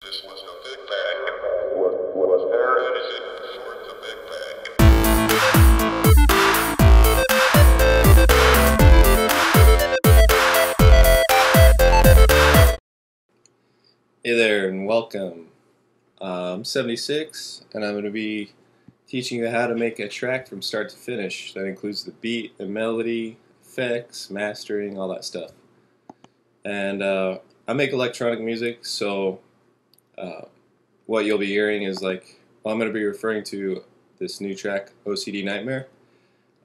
This was the Big Bang. What was there is it before the Big Bang. Hey there and welcome. I'm 76 and I'm going to be teaching you how to make a track from start to finish. That includes the beat, the melody, effects, mastering, all that stuff. And I make electronic music, so what you'll be hearing is I'm going to be referring to this new track, OCD Nightmare.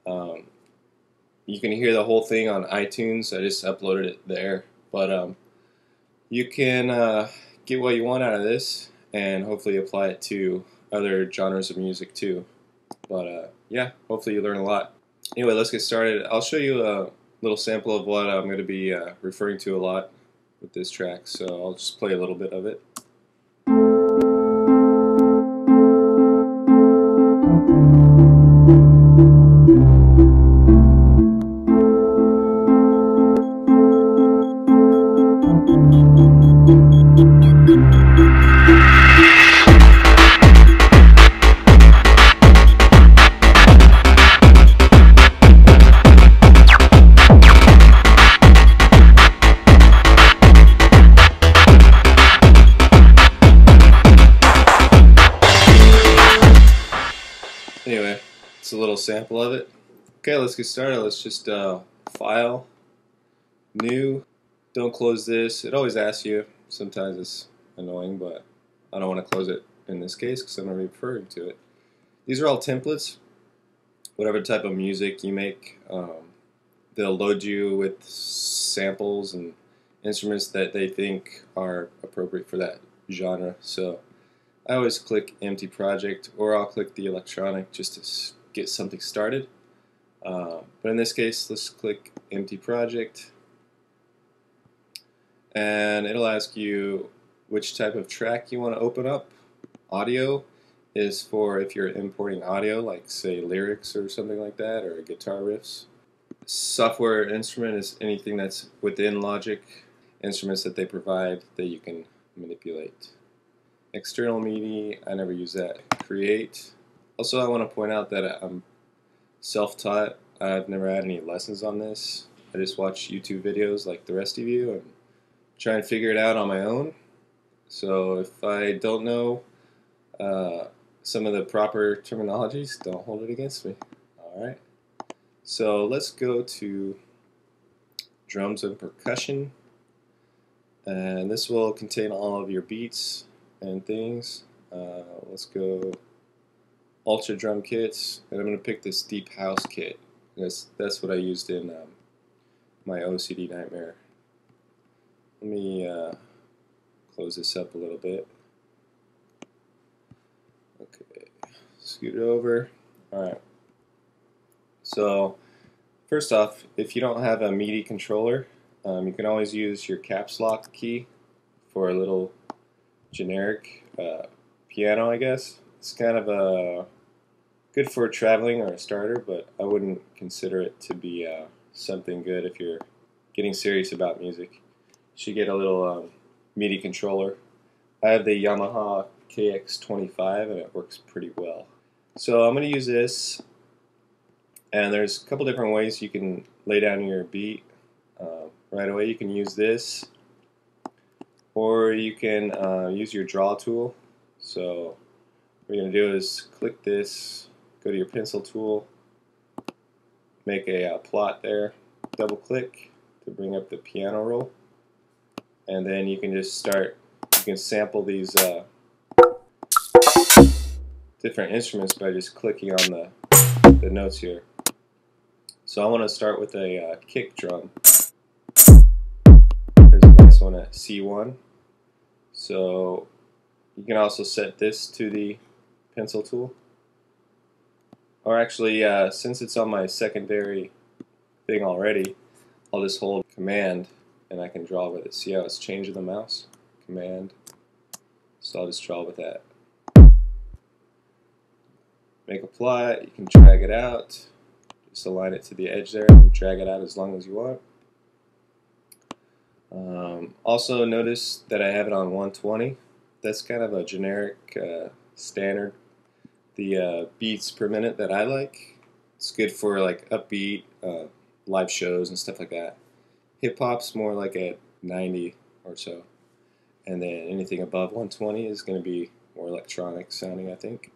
You can hear the whole thing on iTunes. I just uploaded it there. But you can get what you want out of this and hopefully apply it to other genres of music too. But yeah, hopefully you learn a lot. Anyway, let's get started. I'll show you a little sample of what I'm going to be referring to a lot with this track, so I'll just play a little bit of it. Anyway, it's a little sample of it. Okay, let's get started. Let's just file, new, don't close this. It always asks you. Sometimes it's annoying, but I don't want to close it in this case because I'm going to be referring to it. These are all templates. Whatever type of music you make, they'll load you with samples and instruments that they think are appropriate for that genre. So I always click empty project, or I'll click the electronic just to get something started. But in this case, let's click empty project, and it'll ask you which type of track you want to open up. Audio is for if you're importing audio, like say lyrics or something like that, or guitar riffs. Software instrument is anything that's within Logic, instruments that they provide that you can manipulate. External MIDI, I never use that. Create. Also, I want to point out that I'm self-taught. I've never had any lessons on this. I just watch YouTube videos like the rest of you and try and figure it out on my own. So if I don't know some of the proper terminologies, don't hold it against me. Alright. So let's go to drums and percussion. And this will contain all of your beats and things. Let's go Ultra Drum Kits, and I'm going to pick this Deep House kit. That's what I used in my OCD Nightmare. Let me close this up a little bit. Okay, scoot it over. Alright. So, first off, if you don't have a MIDI controller, you can always use your caps lock key for a little generic piano, I guess. It's kind of good for traveling or a starter, but I wouldn't consider it to be something good if you're getting serious about music. You should get a little MIDI controller. I have the Yamaha KX25 and it works pretty well. So I'm going to use this, and there's a couple different ways you can lay down your beat right away. You can use this, or you can use your draw tool. So what you're going to do is click this, go to your pencil tool, make a plot there, double click to bring up the piano roll, and then you can just start, you can sample these different instruments by just clicking on the notes here. So I want to start with a kick drum. There's a nice one at C1. So you can also set this to the pencil tool. Or actually, since it's on my secondary thing already, I'll just hold Command and I can draw with it. See how it's changing the mouse? Command. So I'll just draw with that. Make a plot, you can drag it out. Just align it to the edge there and drag it out as long as you want. Also notice that I have it on 120. that's kind of a generic standard. The beats per minute that I like, it's good for like upbeat live shows and stuff like that. Hip hop's more like at 90 or so, and then anything above 120 is going to be more electronic sounding, I think.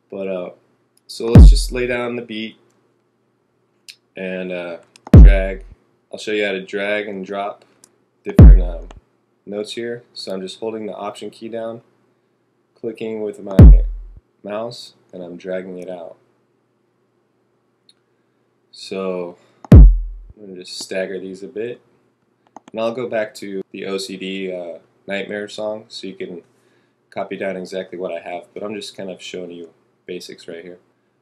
But so let's just lay down the beat and drag. I'll show you how to drag and drop different notes here. So I'm just holding the Option key down, clicking with my mouse, and I'm dragging it out. So I'm going to just stagger these a bit. And I'll go back to the OCD Nightmare song so you can copy down exactly what I have. But I'm just kind of showing you basics right here.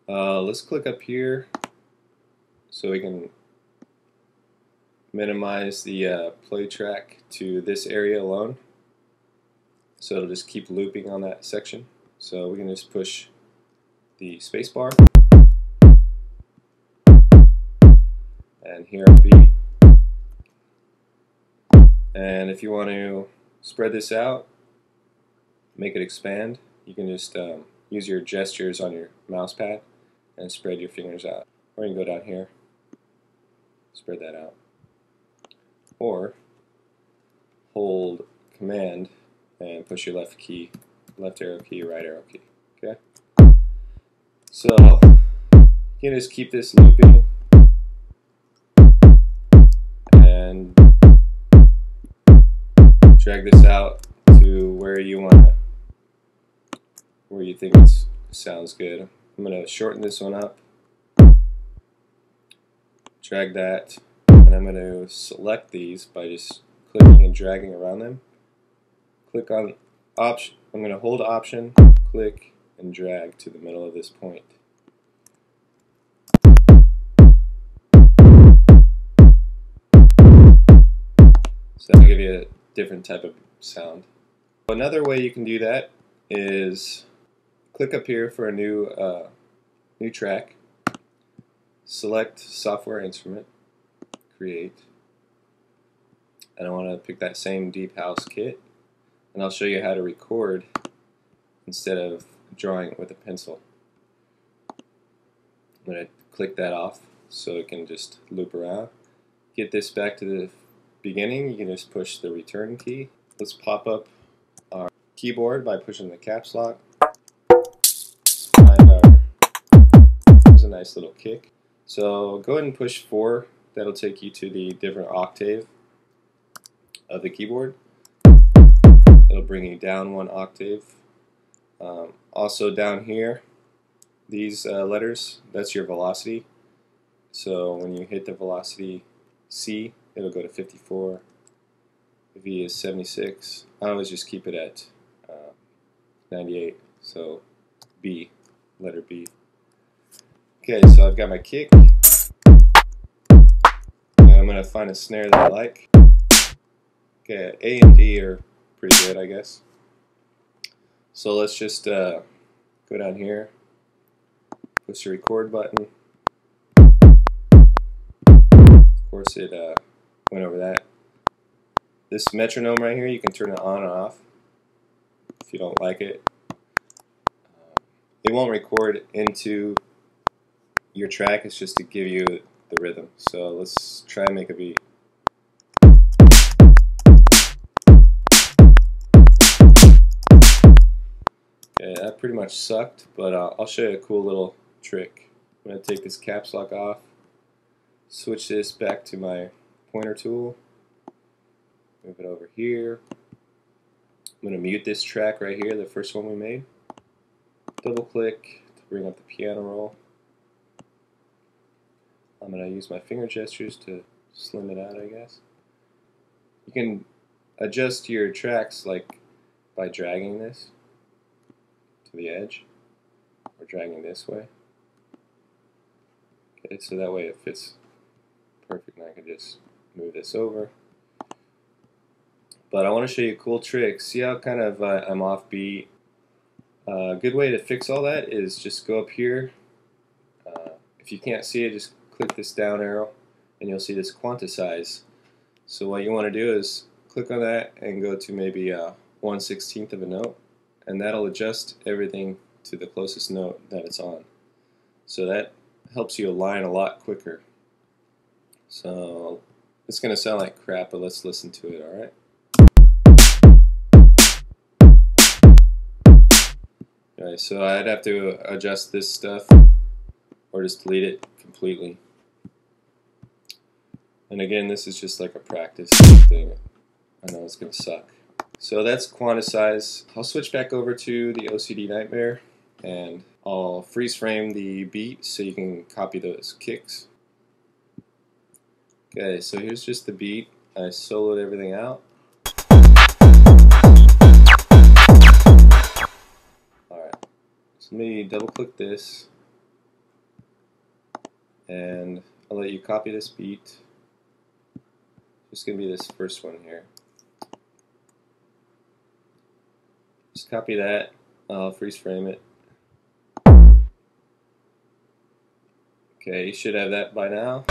Let's click up here so we can minimize the play track to this area alone. So it'll just keep looping on that section. So we can just push the space bar and hear a beat. And if you want to spread this out, make it expand, you can just use your gestures on your mouse pad and spread your fingers out. Or you can go down here, spread that out. Or hold Command and push your left arrow key, right arrow key. Okay? So you can just keep this looping and drag this out to where you think it sounds good. I'm going to shorten this one up, drag that, and I'm going to select these by just clicking and dragging around them. Click on Option. I'm going to hold Option, click, and drag to the middle of this point. So that'll give you a different type of sound. Another way you can do that is click up here for a new track, select Software Instrument, Create, and I want to pick that same Deep House kit, and I'll show you how to record instead of drawing it with a pencil. I'm going to click that off so it can just loop around. Get this back to the beginning, you can just push the return key. Let's pop up our keyboard by pushing the caps lock. There's a nice little kick. So go ahead and push 4. That'll take you to the different octave of the keyboard. It'll bring you down 1 octave. Also down here, these letters, that's your velocity. So when you hit the velocity C, it'll go to 54. V is 76. I always just keep it at 98. So B, letter B. Okay, so I've got my kick. And I'm going to find a snare that I like. Okay, A and D are pretty good, I guess. So let's just go down here, push the record button. Of course, it went over that. This metronome right here, you can turn it on and off if you don't like it. It won't record into your track, it's just to give you the rhythm. So let's try and make a beat. Okay, that pretty much sucked, but I'll show you a cool little trick. I'm going to take this caps lock off, switch this back to my pointer tool, move it over here. I'm going to mute this track right here, the first one we made. Double click to bring up the piano roll. I'm going to use my finger gestures to slim it out, I guess. You can adjust your tracks like by dragging this to the edge or dragging this way. Okay, so that way it fits perfect and I can just move this over. But I want to show you a cool trick. See how kind of I'm offbeat? A good way to fix all that is just go up here. If you can't see it, just click this down arrow and you'll see this quantize. So what you want to do is click on that and go to maybe 1/16 of a note, and that'll adjust everything to the closest note that it's on. So that helps you align a lot quicker. So it's going to sound like crap, but let's listen to it, alright? Alright, so I'd have to adjust this stuff or just delete it completely. And again, this is just like a practice thing. I know it's going to suck. So that's quantize. I'll switch back over to the OCD Nightmare and I'll freeze frame the beat so you can copy those kicks. Okay, so here's just the beat. I soloed everything out. Alright, so let me double click this and I'll let you copy this beat. It's going to be this first one here. Just copy that, I'll freeze frame it. Okay, you should have that by now.